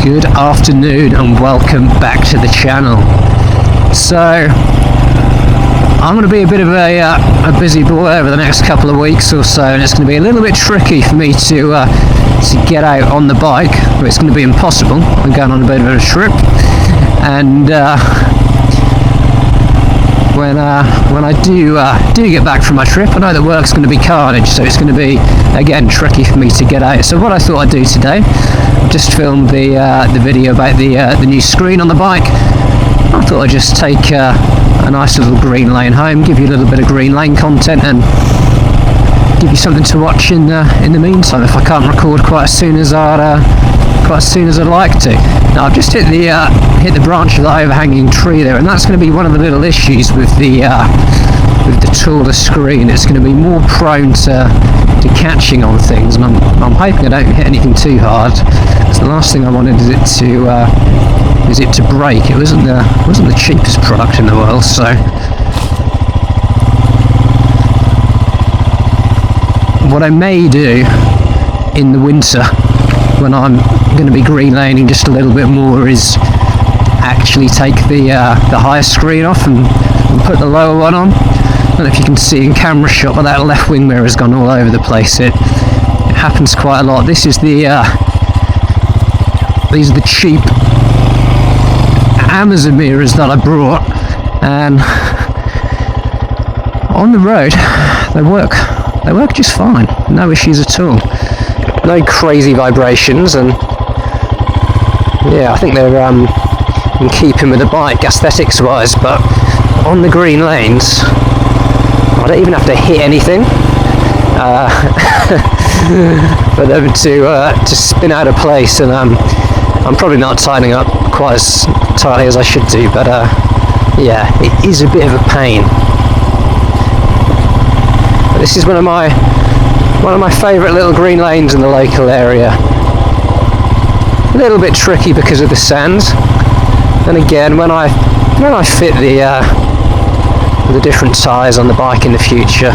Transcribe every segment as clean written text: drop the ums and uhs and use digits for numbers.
Good afternoon and welcome back to the channel. So I'm going to be a bit of a busy boy over the next couple of weeks or so, and it's going to be a little bit tricky for me to get out on the bike, but it's going to be impossible. I'm going on a bit of a trip, and when I do get back from my trip, I know that work's going to be carnage, so it's going to be again tricky for me to get out. So what I thought I'd do today, I've just filmed the video about the new screen on the bike. I thought I'd just take a nice little green lane home, give you a little bit of green lane content, and give you something to watch in the meantime if I can't record quite as soon as I'd like to. Now I've just hit the branch of the overhanging tree there, and that's going to be one of the little issues with the taller screen. It's going to be more prone to catching on things, and I'm hoping I don't hit anything too hard, because the last thing I wanted is it to break. It wasn't the cheapest product in the world, so what I may do in the winter, when I'm going to be green laning just a little bit more, is actually take the higher screen off and put the lower one on. I don't know if you can see in camera shot, but that left wing mirror has gone all over the place. It happens quite a lot. These are the cheap Amazon mirrors that I brought, and on the road they work just fine, no issues at all, no crazy vibrations, and yeah, I think they're in keeping with the bike aesthetics wise. But on the green lanes I don't even have to hit anything for them to spin out of place, and I'm probably not tightening up quite as tightly as I should do, but yeah, it is a bit of a pain. But this is one of my favourite little green lanes in the local area. A little bit tricky because of the sands, and again, when I fit the different tyres on the bike in the future,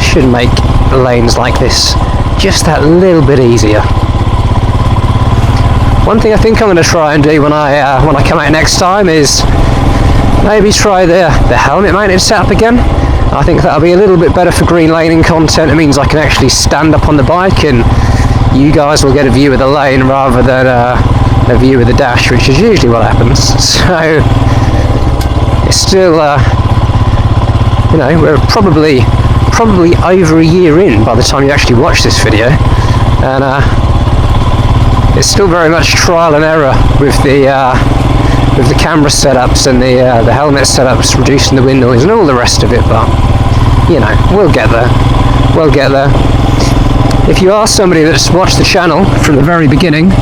should make lanes like this just that little bit easier. One thing I think I'm going to try and do when I come out next time is maybe try the helmet mounted setup again. I think that'll be a little bit better for green laning content. It means I can actually stand up on the bike and you guys will get a view of the lane rather than a view of the dash, which is usually what happens. So it's still we're probably over a year in by the time you actually watch this video, and it's still very much trial and error with the camera setups and the helmet setups, reducing the wind noise and all the rest of it. But we'll get there. If you are somebody that's watched the channel from the very beginning,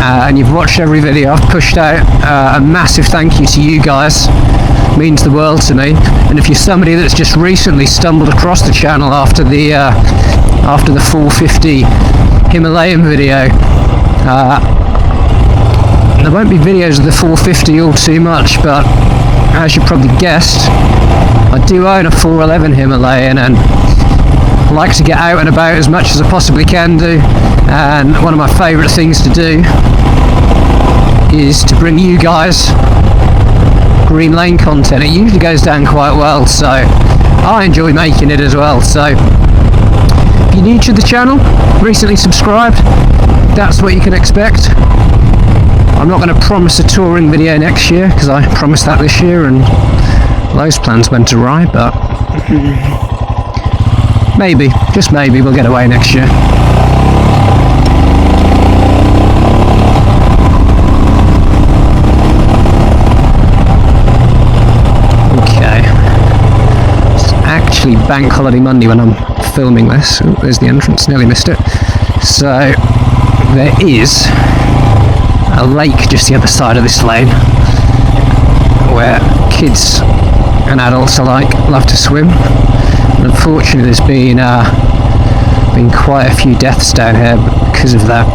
and you've watched every video I've pushed out, a massive thank you to you guys. It means the world to me. And if you're somebody that's just recently stumbled across the channel after the 450 Himalayan video, there won't be videos of the 450 all too much, but as you probably guessed, I do own a 411 Himalayan, and I like to get out and about as much as I possibly can do, and one of my favourite things to do is to bring you guys green lane content. It usually goes down quite well, so I enjoy making it as well. So if you're new to the channel, recently subscribed, that's what you can expect. I'm not going to promise a touring video next year, because I promised that this year and those plans went awry, but maybe, just maybe, we'll get away next year. Actually bank holiday Monday when I'm filming this. Ooh, there's the entrance, nearly missed it. So there is a lake just the other side of this lane where kids and adults alike love to swim, and unfortunately there's been quite a few deaths down here because of that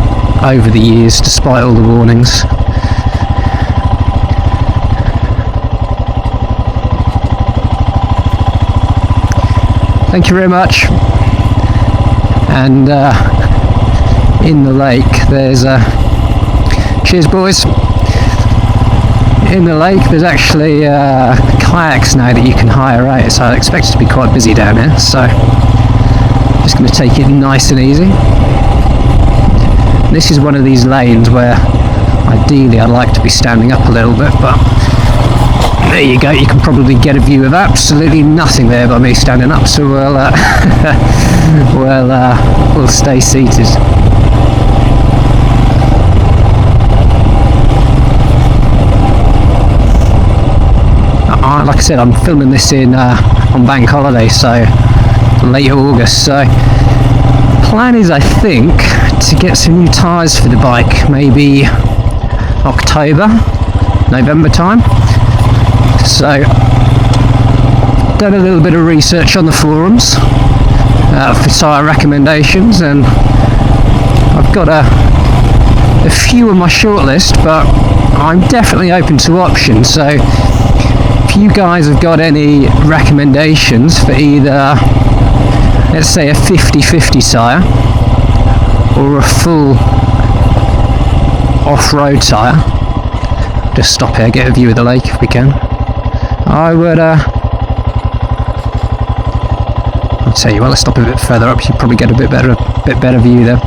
over the years, despite all the warnings. Thank you very much. And in the lake there's a Cheers, boys. In the lake, there's actually kayaks now that you can hire out, so I expect it to be quite busy down here. So, just going to take it nice and easy. This is one of these lanes where, ideally, I'd like to be standing up a little bit, but there you go. You can probably get a view of absolutely nothing there by me standing up. So we'll stay seated. Like I said, I'm filming this on bank holiday, so late August. So plan is, I think, to get some new tyres for the bike, maybe October, November time. So done a little bit of research on the forums for tyre recommendations, and I've got a few on my shortlist, but I'm definitely open to options. So if you guys have got any recommendations for either, let's say, a 50/50 tyre or a full off-road tyre, just stop here, get a view of the lake if we can. I would I'll tell you what, let's stop a bit further up, you probably get a bit better view there.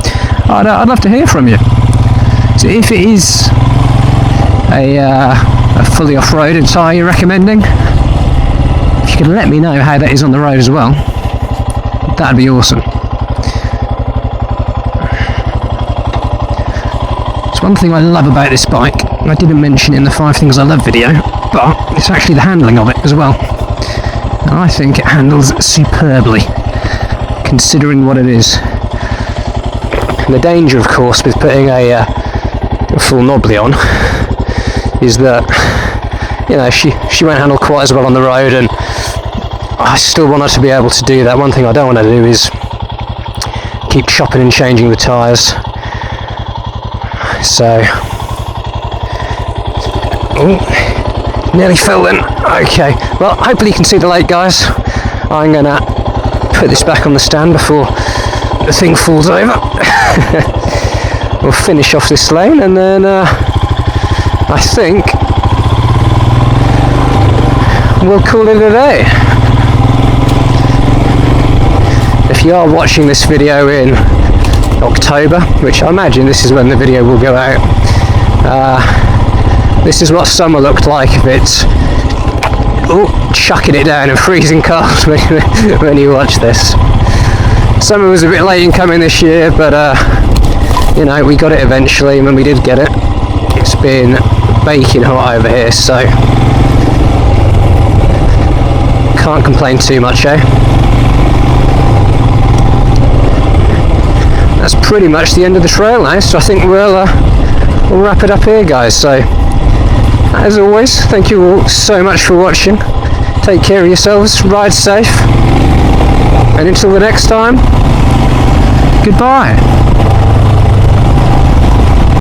I'd love to hear from you. So if it is a fully off-road tyre you're recommending, if you could let me know how that is on the road as well, that'd be awesome. It's one thing I love about this bike, I didn't mention it in the 5 things I love video, but it's actually the handling of it as well. And I think it handles superbly, considering what it is. And the danger, of course, with putting a full knobbly on is that, you know, she won't handle quite as well on the road, and I still want her to be able to do that. One thing I don't want to do is keep chopping and changing the tyres. So, oh, nearly fell then. Okay, well, hopefully you can see the lake, guys. I'm gonna put this back on the stand before the thing falls over. We'll finish off this lane, and then I think we'll call it a day. If you are watching this video in October, which I imagine this is when the video will go out, this is what summer looked like if it's chucking it down and freezing cold when you watch this. Summer was a bit late in coming this year, but you know, we got it eventually, and when we did get it, it's been baking hot over here, so can't complain too much, eh? That's pretty much the end of the trail now, so I think we'll wrap it up here, guys. So as always, thank you all so much for watching. Take care of yourselves, ride safe, and until the next time, goodbye.